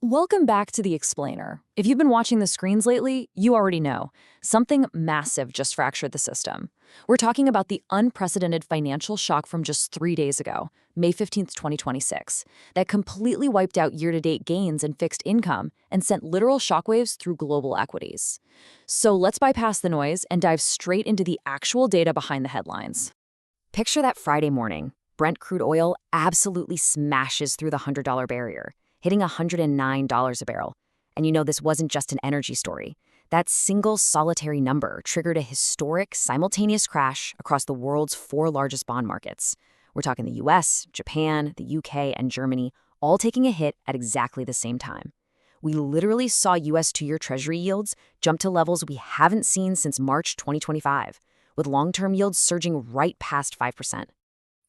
Welcome back to The Explainer. If you've been watching the screens lately, you already know. Something massive just fractured the system. We're talking about the unprecedented financial shock from just 3 days ago, May 15th, 2026, that completely wiped out year-to-date gains in fixed income and sent literal shockwaves through global equities. So let's bypass the noise and dive straight into the actual data behind the headlines. Picture that Friday morning. Brent crude oil absolutely smashes through the $100 barrier, hitting $109 a barrel. And you know this wasn't just an energy story. That single solitary number triggered a historic simultaneous crash across the world's 4 largest bond markets. We're talking the US, Japan, the UK, and Germany, all taking a hit at exactly the same time. We literally saw US 2-year Treasury yields jump to levels we haven't seen since March 2025, with long-term yields surging right past 5%.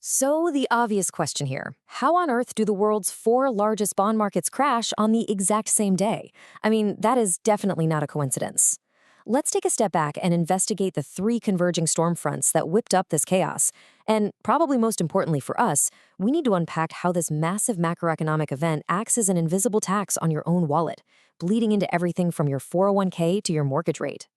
So the obvious question here, how on earth do the world's 4 largest bond markets crash on the exact same day? I mean, that is definitely not a coincidence. Let's take a step back and investigate the 3 converging storm fronts that whipped up this chaos. And probably most importantly for us, we need to unpack how this massive macroeconomic event acts as an invisible tax on your own wallet, bleeding into everything from your 401k to your mortgage rate.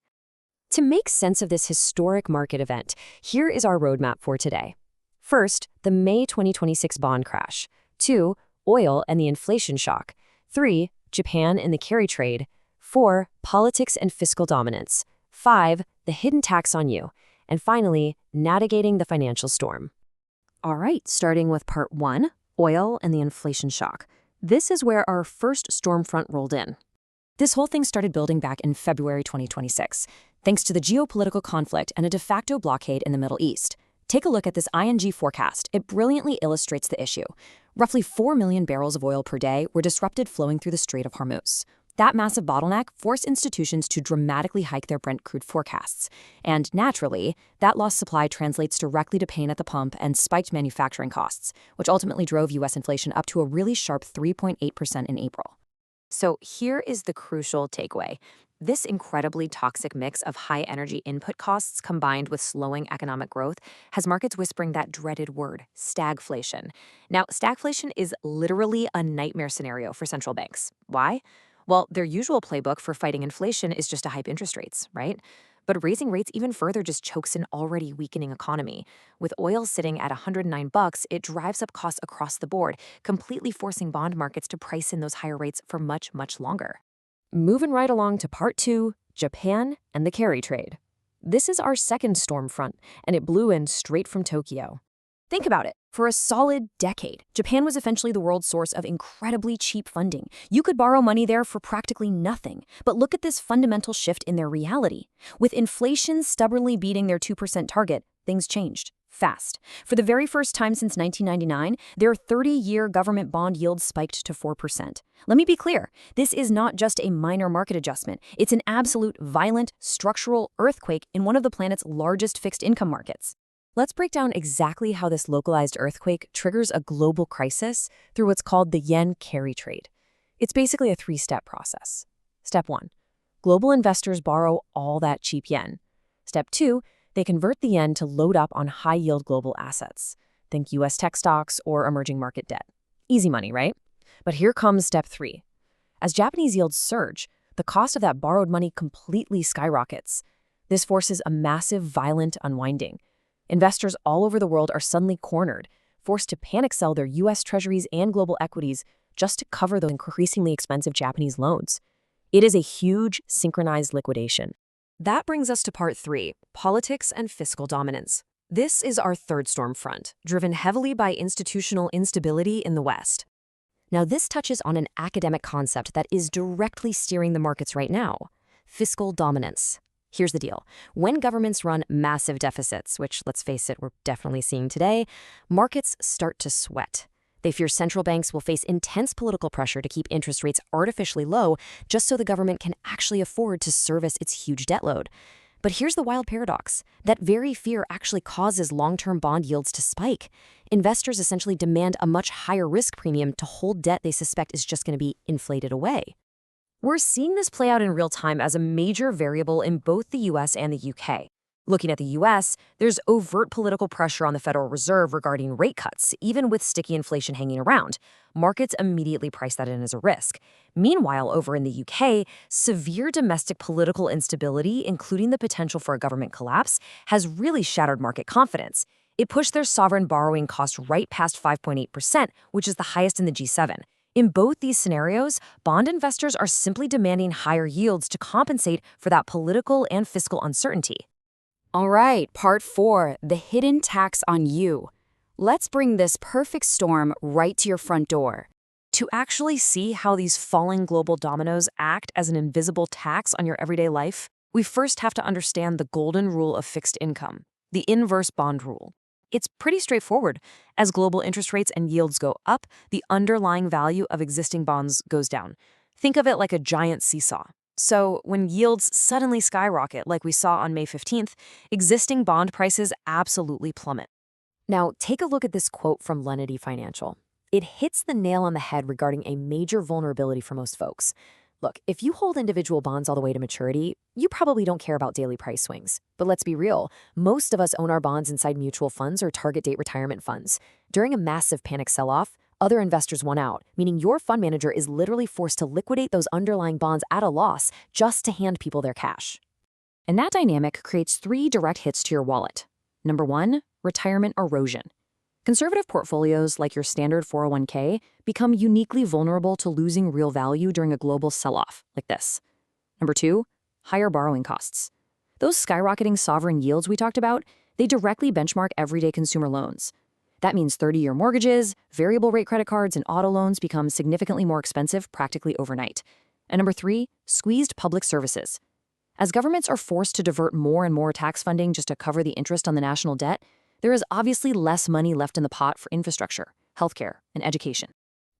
To make sense of this historic market event, here is our roadmap for today. First, the May 2026 bond crash. 2, oil and the inflation shock. 3, Japan and the carry trade. 4, politics and fiscal dominance. 5, the hidden tax on you. And finally, navigating the financial storm. All right, starting with part 1, oil and the inflation shock. This is where our first storm front rolled in. This whole thing started building back in February 2026, thanks to the geopolitical conflict and a de facto blockade in the Middle East. Take a look at this ING forecast. It brilliantly illustrates the issue. Roughly 4 million barrels of oil per day were disrupted flowing through the Strait of Hormuz. That massive bottleneck forced institutions to dramatically hike their Brent crude forecasts. And naturally, that lost supply translates directly to pain at the pump and spiked manufacturing costs, which ultimately drove U.S. inflation up to a really sharp 3.8% in April. So here is the crucial takeaway. This incredibly toxic mix of high energy input costs combined with slowing economic growth has markets whispering that dreaded word, stagflation. Now, stagflation is literally a nightmare scenario for central banks. Why? Well, their usual playbook for fighting inflation is just to hike interest rates, right? But raising rates even further just chokes an already weakening economy. With oil sitting at $109, it drives up costs across the board, completely forcing bond markets to price in those higher rates for much, much longer. Moving right along to part 2, Japan and the carry trade. This is our second storm front, and it blew in straight from Tokyo. Think about it. For a solid decade, Japan was essentially the world's source of incredibly cheap funding. You could borrow money there for practically nothing. But look at this fundamental shift in their reality. With inflation stubbornly beating their 2% target, things changed fast. For the very first time since 1999, their 30-year government bond yield spiked to 4%. Let me be clear, this is not just a minor market adjustment. It's an absolute violent structural earthquake in one of the planet's largest fixed income markets. Let's break down exactly how this localized earthquake triggers a global crisis through what's called the yen carry trade. It's basically a 3-step process. Step 1, global investors borrow all that cheap yen. Step 2, they convert the yen to load up on high-yield global assets. Think US tech stocks or emerging market debt. Easy money, right? But here comes step 3. As Japanese yields surge, the cost of that borrowed money completely skyrockets. This forces a massive, violent unwinding. Investors all over the world are suddenly cornered, forced to panic sell their US treasuries and global equities just to cover those increasingly expensive Japanese loans. It is a huge, synchronized liquidation. That brings us to part 3, politics and fiscal dominance. This is our third storm front, driven heavily by institutional instability in the West. Now, this touches on an academic concept that is directly steering the markets right now: fiscal dominance. Here's the deal. When governments run massive deficits, which, let's face it, we're definitely seeing today, markets start to sweat. They fear central banks will face intense political pressure to keep interest rates artificially low just so the government can actually afford to service its huge debt load. But here's the wild paradox. That very fear actually causes long-term bond yields to spike. Investors essentially demand a much higher risk premium to hold debt they suspect is just going to be inflated away. We're seeing this play out in real time as a major variable in both the US and the UK. Looking at the U.S., there's overt political pressure on the Federal Reserve regarding rate cuts, even with sticky inflation hanging around. Markets immediately price that in as a risk. Meanwhile, over in the UK, severe domestic political instability, including the potential for a government collapse, has really shattered market confidence. It pushed their sovereign borrowing cost right past 5.8%, which is the highest in the G7. In both these scenarios, bond investors are simply demanding higher yields to compensate for that political and fiscal uncertainty. All right, part 4, the hidden tax on you. Let's bring this perfect storm right to your front door. To actually see how these falling global dominoes act as an invisible tax on your everyday life, we first have to understand the golden rule of fixed income, the inverse bond rule. It's pretty straightforward. As global interest rates and yields go up, the underlying value of existing bonds goes down. Think of it like a giant seesaw. So when yields suddenly skyrocket, like we saw on May 15th, existing bond prices absolutely plummet. Now, take a look at this quote from Lenity Financial. It hits the nail on the head regarding a major vulnerability for most folks. Look, if you hold individual bonds all the way to maturity, you probably don't care about daily price swings. But let's be real, most of us own our bonds inside mutual funds or target date retirement funds. During a massive panic sell-off, other investors won out, meaning your fund manager is literally forced to liquidate those underlying bonds at a loss just to hand people their cash. And that dynamic creates 3 direct hits to your wallet. Number 1, retirement erosion. Conservative portfolios like your standard 401k become uniquely vulnerable to losing real value during a global sell-off, like this. Number 2, higher borrowing costs. Those skyrocketing sovereign yields we talked about, they directly benchmark everyday consumer loans. That means 30-year mortgages, variable rate credit cards, and auto loans become significantly more expensive practically overnight. And number 3, squeezed public services. As governments are forced to divert more and more tax funding just to cover the interest on the national debt, there is obviously less money left in the pot for infrastructure, healthcare, and education.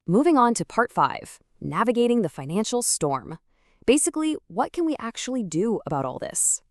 Moving on to part 5, navigating the financial storm. Basically, what can we actually do about all this?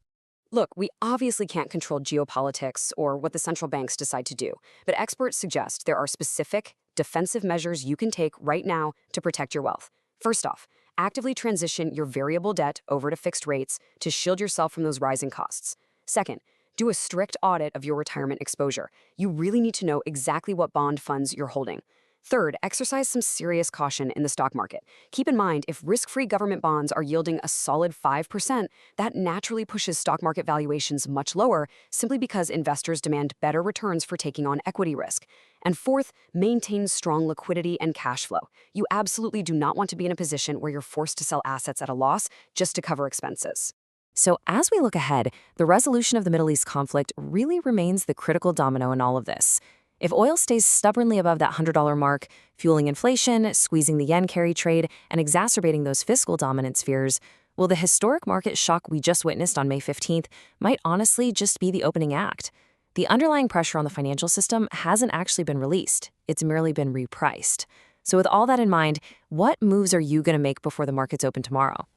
Look, we obviously can't control geopolitics or what the central banks decide to do, but experts suggest there are specific, defensive measures you can take right now to protect your wealth. First off, actively transition your variable debt over to fixed rates to shield yourself from those rising costs. Second, do a strict audit of your retirement exposure. You really need to know exactly what bond funds you're holding. Third, exercise some serious caution in the stock market. Keep in mind, if risk-free government bonds are yielding a solid 5%, that naturally pushes stock market valuations much lower simply because investors demand better returns for taking on equity risk. And fourth, maintain strong liquidity and cash flow. You absolutely do not want to be in a position where you're forced to sell assets at a loss just to cover expenses. So as we look ahead, the resolution of the Middle East conflict really remains the critical domino in all of this. If oil stays stubbornly above that $100 mark, fueling inflation, squeezing the yen carry trade, and exacerbating those fiscal dominance fears, well, the historic market shock we just witnessed on May 15th might honestly just be the opening act. The underlying pressure on the financial system hasn't actually been released. It's merely been repriced. So with all that in mind, what moves are you going to make before the markets open tomorrow?